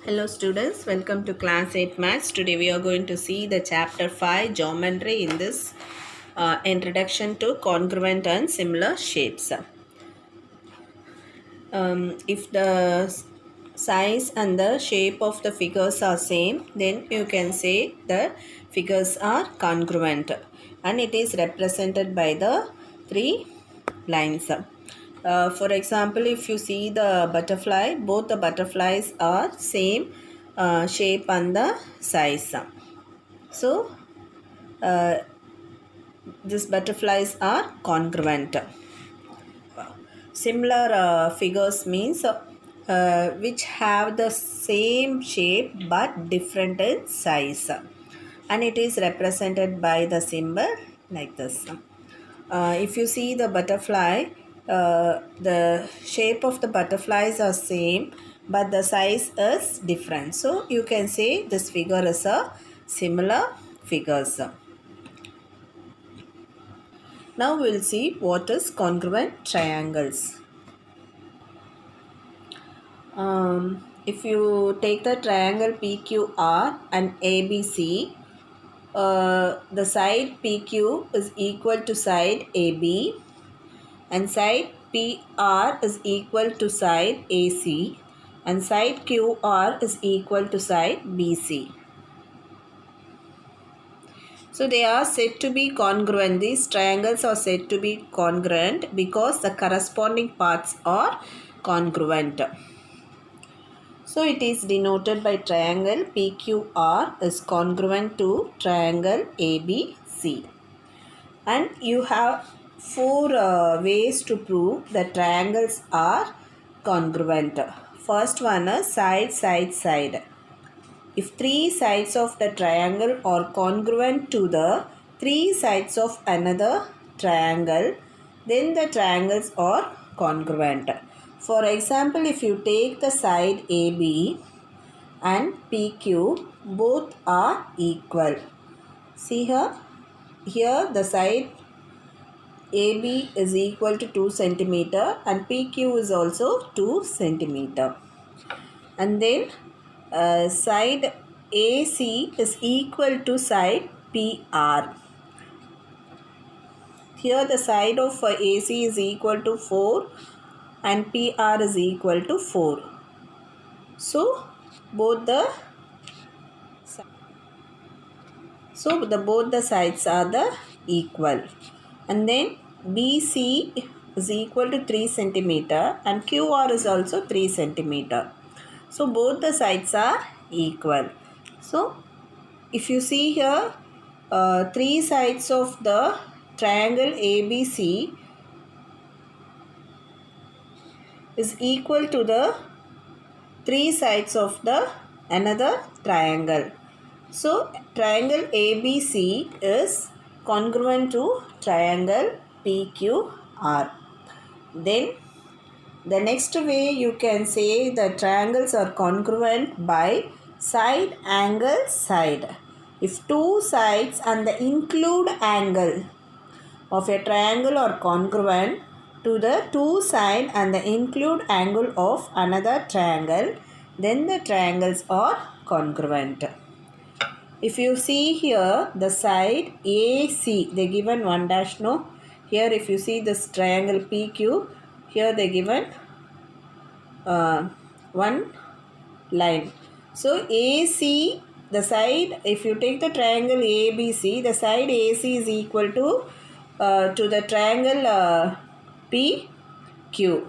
Hello students, welcome to class 8 maths. Today we are going to see the chapter 5 geometry in this introduction to congruent and similar shapes. If the size and the shape of the figures are same, then you can say the figures are congruent and it is represented by the three lines. For example, if you see the butterfly, both the butterflies are same shape and the size. So, uh, these butterflies are congruent. Similar figures means which have the same shape but different in size, and it is represented by the symbol like this. If you see the butterfly, the shape of the butterflies are same but the size is different. So you can say this figure is a similar figures. Now we'll see what is congruent triangles. If you take the triangle PQR and ABC, the side PQ is equal to side AB and side PR is equal to side AC and side QR is equal to side BC. So they are said to be congruent. These triangles are said to be congruent because the corresponding parts are congruent. So it is denoted by triangle PQR is congruent to triangle ABC. And you have four ways to prove that triangles are congruent. First one is side, side, side. If three sides of the triangle are congruent to the three sides of another triangle, then the triangles are congruent. For example, if you take the side AB and PQ, both are equal. See here the side AB is equal to 2 centimeter and PQ is also 2 centimeter. And then side AC is equal to side PR. Here the side of AC is equal to 4 and PR is equal to 4. So both the both the sides are the equal. And then BC is equal to 3 centimeter and QR is also 3 centimeter. So both the sides are equal. So if you see here, three sides of the triangle ABC is equal to the three sides of the another triangle. So triangle ABC is congruent to triangle PQR. Then the next way you can say the triangles are congruent by side angle side. If two sides and the include angle of a triangle are congruent to the two side and the include angle of another triangle, then the triangles are congruent. If you see here the side AC, they given 1 dash no. Here if you see this triangle PQ, here they given one line. So AC, the side, if you take the triangle ABC, the side AC is equal to the triangle PQ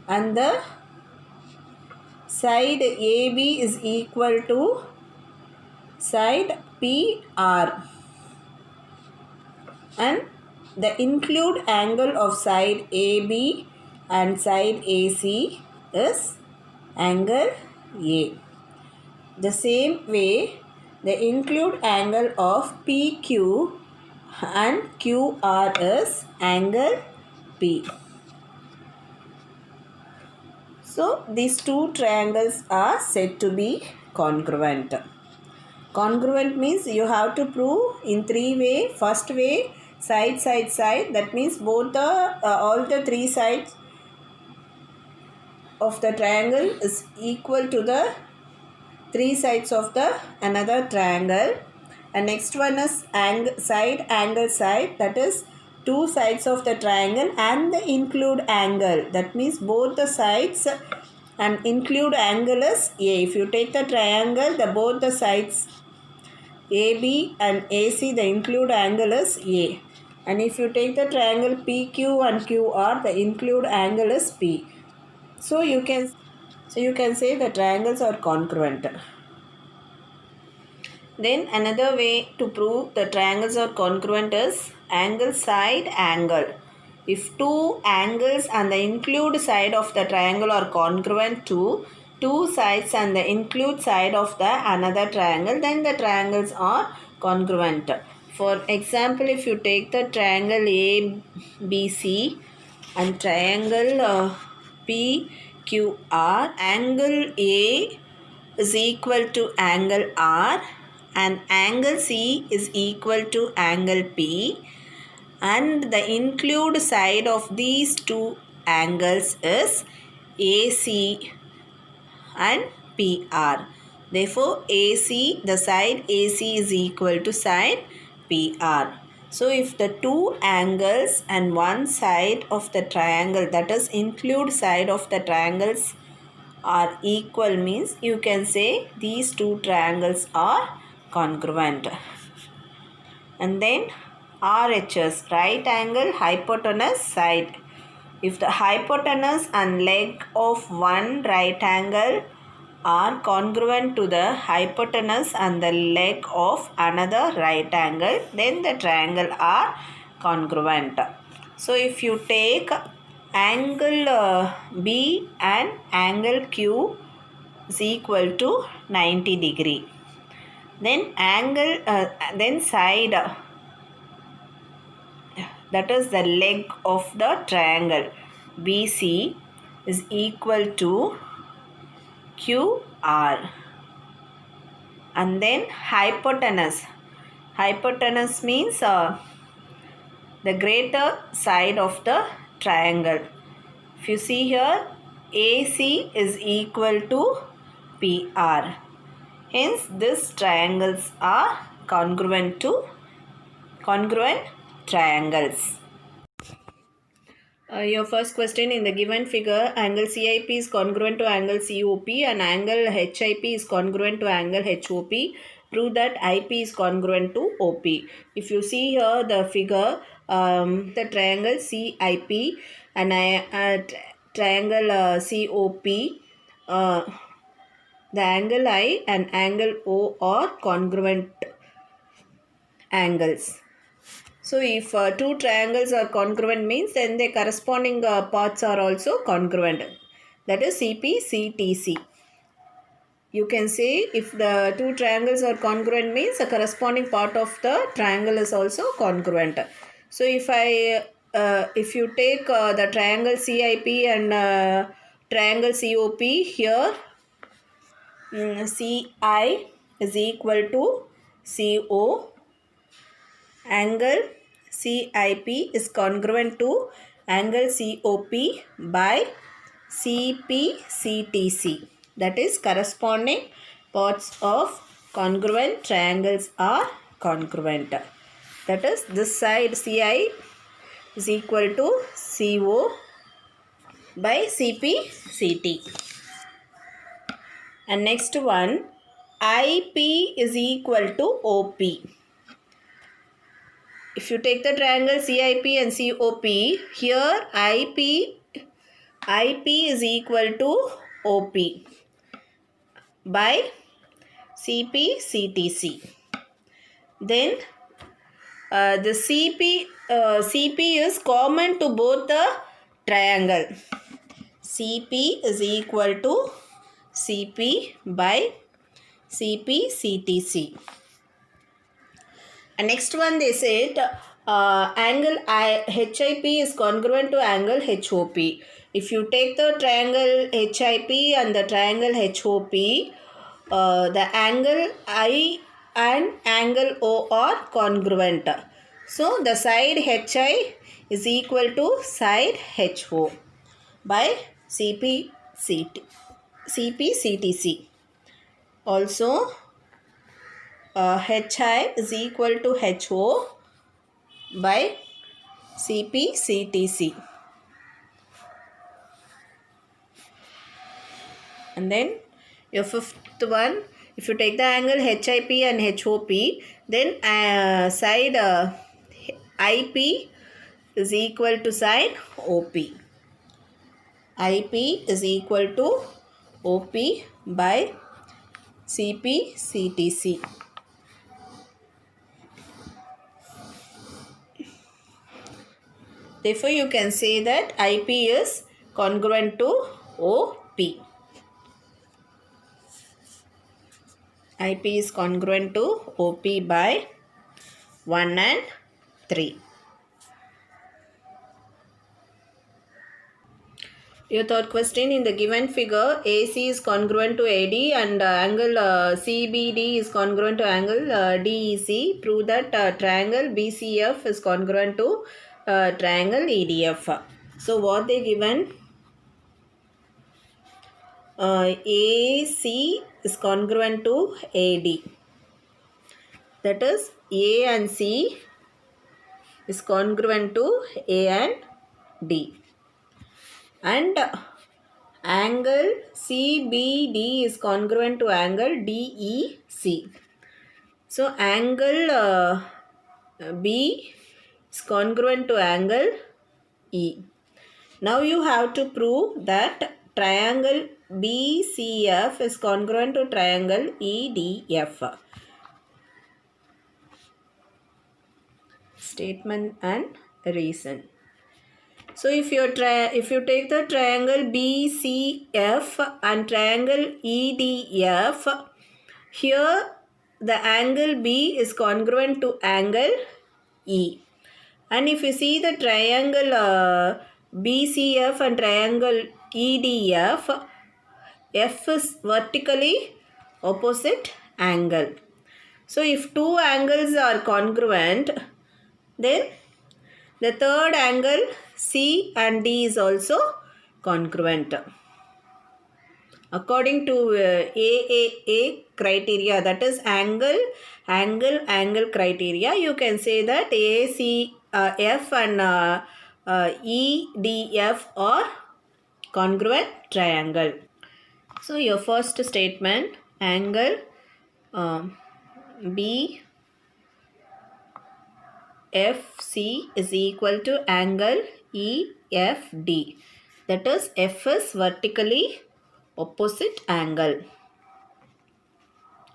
and the side AB is equal to side PR and the include angle of side AB and side AC is angle A. The same way, the include angle of PQ and QR is angle P. So these two triangles are said to be congruent. Congruent means you have to prove in three ways. First way, side, side, side. That means both the all the three sides of the triangle is equal to the three sides of the another triangle. And next one is side, angle, side. That is two sides of the triangle and the include angle. That means both the sides and include angle is A. If you take the triangle, both the sides AB and AC, the include angle is A. And if you take the triangle PQ and QR, the include angle is P. So you can say the triangles are congruent. Then another way to prove the triangles are congruent is angle side angle. If two angles and the include side of the triangle are congruent to two sides and the include side of the another triangle, then the triangles are congruent. For example, if you take the triangle ABC and triangle PQR, angle A is equal to angle R and angle C is equal to angle P, and the include side of these two angles is AC and PR. Therefore, AC, the side AC is equal to side PR. So, if the two angles and one side of the triangle, that is include side of the triangles, are equal, means you can say these two triangles are congruent. And then RHS, right angle hypotenuse side. If the hypotenuse and leg of one right angle are congruent to the hypotenuse and the leg of another right angle, then the triangle are congruent. So if you take angle B and angle Q is equal to 90 degree. Then side, that is the leg of the triangle BC is equal to QR. And then hypotenuse means the greater side of the triangle. If you see here, AC is equal to PR. Hence, these triangles are congruent triangles. Your first question, in the given figure, angle CIP is congruent to angle COP and angle HIP is congruent to angle HOP. Prove that IP is congruent to OP. If you see here the figure, the triangle CIP and triangle COP, the angle I and angle O are congruent angles. So if two triangles are congruent, means then the corresponding parts are also congruent. That is CP, CTC. You can say if the two triangles are congruent, means the corresponding part of the triangle is also congruent. So if you take the triangle CIP and triangle COP, here CI is equal to CO. Angle CIP is congruent to angle COP by CP-CTC. That is, corresponding parts of congruent triangles are congruent. That is, this side CI is equal to CO by CP-CT. And next one, IP is equal to OP. If you take the triangle CIP and COP, here IP is equal to OP by CP-CTC. Then the CP is common to both the triangle. CP is equal to CP by CP-CTC. And next one, they said angle HIP is congruent to angle HOP. If you take the triangle HIP and the triangle HOP, the angle I and angle O are congruent. So the side HI is equal to side HO by CP-CTC. Also HI is equal to HO by CP CTC. And then your fifth one, if you take the angle HIP and HOP, then side IP is equal to side OP. IP is equal to OP by CP CTC. Therefore, you can say that IP is congruent to OP. IP is congruent to OP by 1 and 3. Your third question, in the given figure, AC is congruent to AD and angle CBD is congruent to angle DEC. Prove that triangle BCF is congruent to triangle EDF. So what they given? AC is congruent to AD. That is A and C is congruent to A and D. And angle CBD is congruent to angle DEC. So angle B is congruent to angle E. Now you have to prove that triangle BCF is congruent to triangle EDF. Statement and reason. So if you take the triangle BCF and triangle EDF, here the angle B is congruent to angle E. And if you see the triangle BCF and triangle EDF, F is vertically opposite angle. So if two angles are congruent, then the third angle C and D is also congruent. According to AAA criteria, that is angle criteria, you can say that ACF and EDF are congruent triangle. So your first statement, angle BFC is equal to angle EFD. That is, F is vertically opposite angle.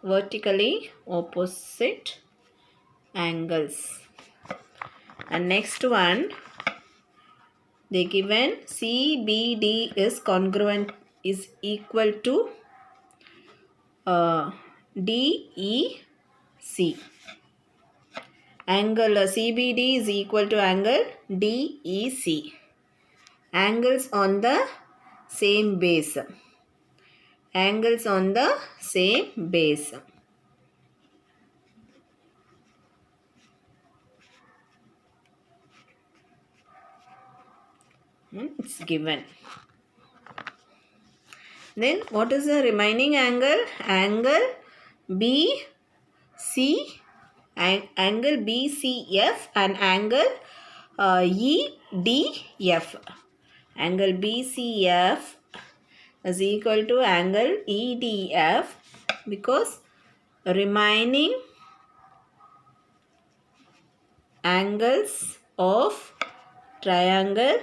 Vertically opposite angles. And next one, they given CBD is congruent, is equal to DEC. Angle CBD is equal to angle DEC. Angles on the same base. Angles on the same base. It's given. Then what is the remaining angle? Angle BC, angle BCF and angle EDF. Angle BCF is equal to angle EDF because remaining angles of triangle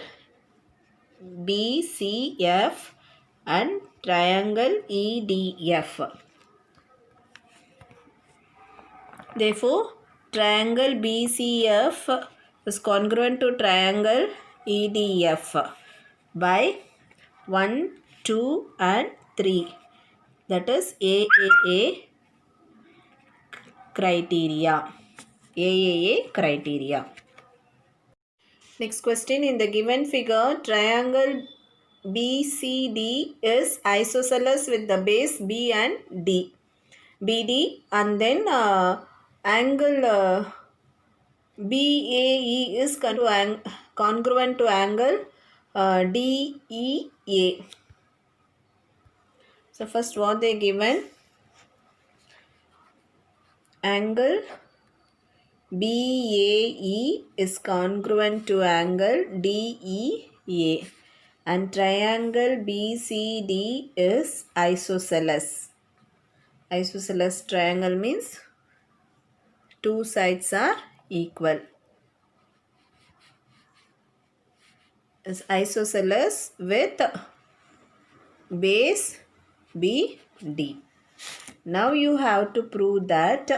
BCF and triangle EDF. Therefore, triangle BCF is congruent to triangle EDF by 1, 2 and 3. That is AAA criteria. AAA criteria. Next question, in the given figure, triangle BCD is isosceles with the base B and D. BD, and then angle BAE is congruent to angle DEA. So first what they given? angle BAE is congruent to angle DEA, and triangle BCD is isosceles. Isosceles triangle means two sides are equal. Is isosceles with base BD. Now you have to prove that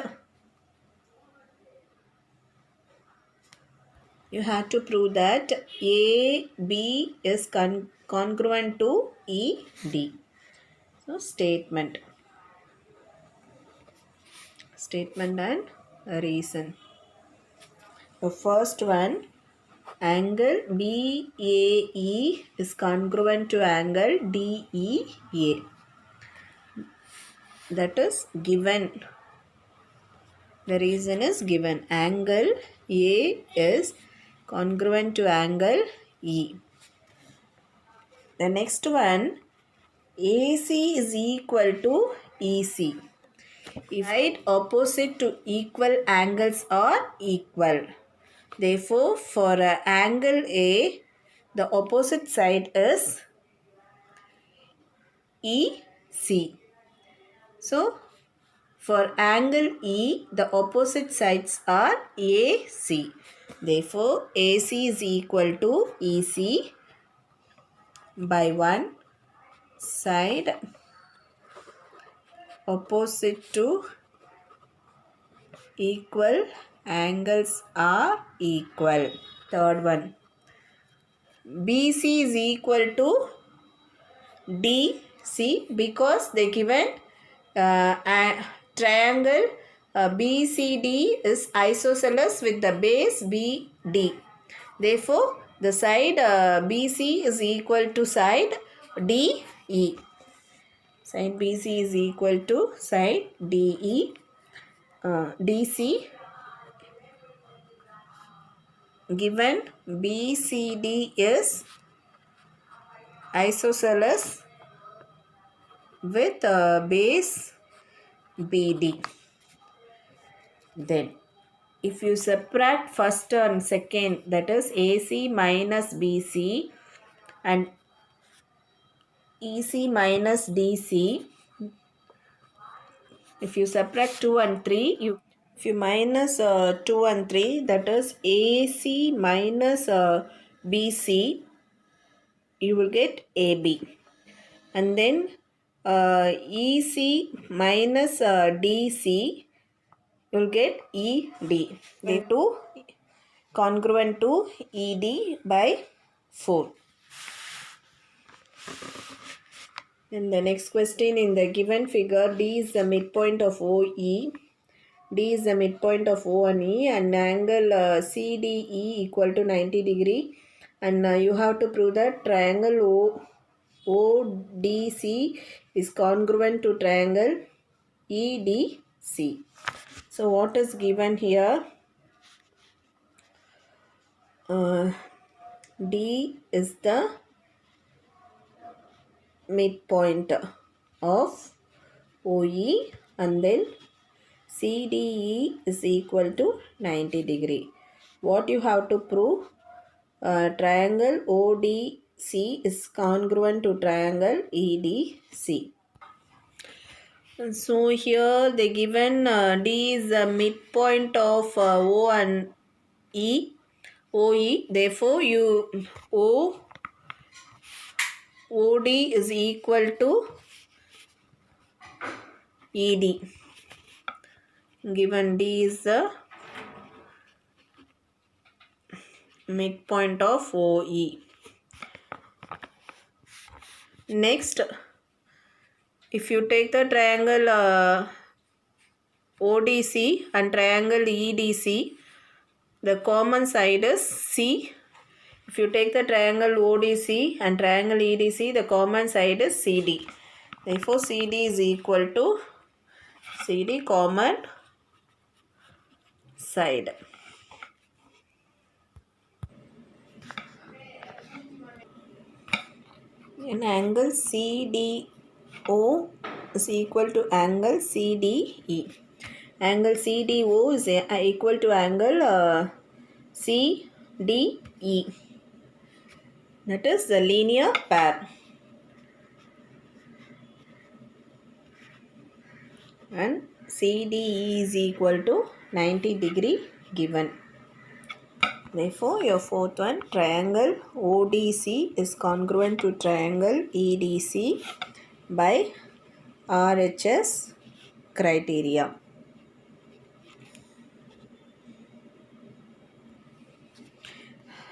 AB is congruent to ED. So statement and reason. The first one, angle BAE is congruent to angle DEA. That is given. The reason is given. Angle A is congruent to angle E. The next one, AC is equal to EC. If side opposite to equal angles are equal. Therefore, for angle A, the opposite side is EC. So, for angle E, the opposite sides are AC. Therefore, AC is equal to EC by one side opposite to equal angles are equal. Third one, BC is equal to DC because they given a triangle BCD is isosceles with the base BD. Therefore, the side BC is equal to side DE. Side BC is equal to side DE. DC given BCD is isosceles with base BD. Then if you subtract first and second, that is AC minus BC and EC minus DC, if you subtract 2 and 3, if you minus 2 and 3, that is AC minus BC, you will get AB. And then EC minus DC, you will get ED. They two congruent to ED by 4. And the next question, in the given figure, D is the midpoint of OE. D is the midpoint of O and E, and angle CDE equal to 90 degree. And you have to prove that triangle ODC is congruent to triangle EDC. So what is given here? D is the midpoint of OE, and then CDE is equal to 90 degree. What you have to prove? Triangle ODC is congruent to triangle EDC. And so here they given D is the midpoint of O and E. OE. Therefore, OD is equal to ED. Given D is the midpoint of OE. Next, if you take the triangle ODC and triangle EDC, the common side is C. If you take the triangle ODC and triangle EDC, the common side is CD. Therefore, CD is equal to CD common side. An angle CDO is equal to angle CDE. Angle CDO is equal to angle CDE. That is the linear pair. And CDE is equal to 90 degree given. Therefore, your fourth one, triangle ODC is congruent to triangle EDC by RHS criteria.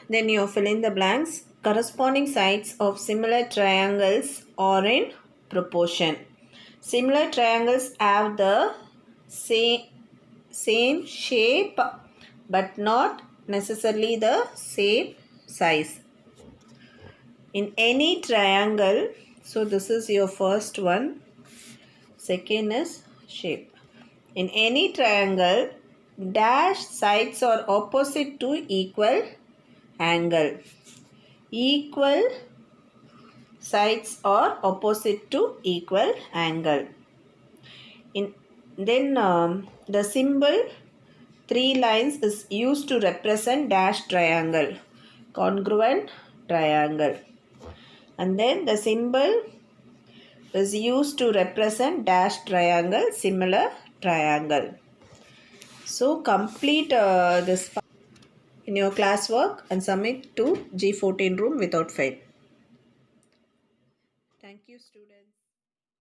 Then you fill in the blanks. Corresponding sides of similar triangles are in proportion. Similar triangles have the same shape but not necessarily the same size. In any triangle, so this is your first one. Second is shape. In any triangle, dash sides are opposite to equal angle. Equal sides are opposite to equal angle. Then the symbol 3 lines is used to represent dash triangle, congruent triangle. And then the symbol is used to represent dash triangle, similar triangle. So complete this in your classwork and submit to G14 room without fail. Thank you.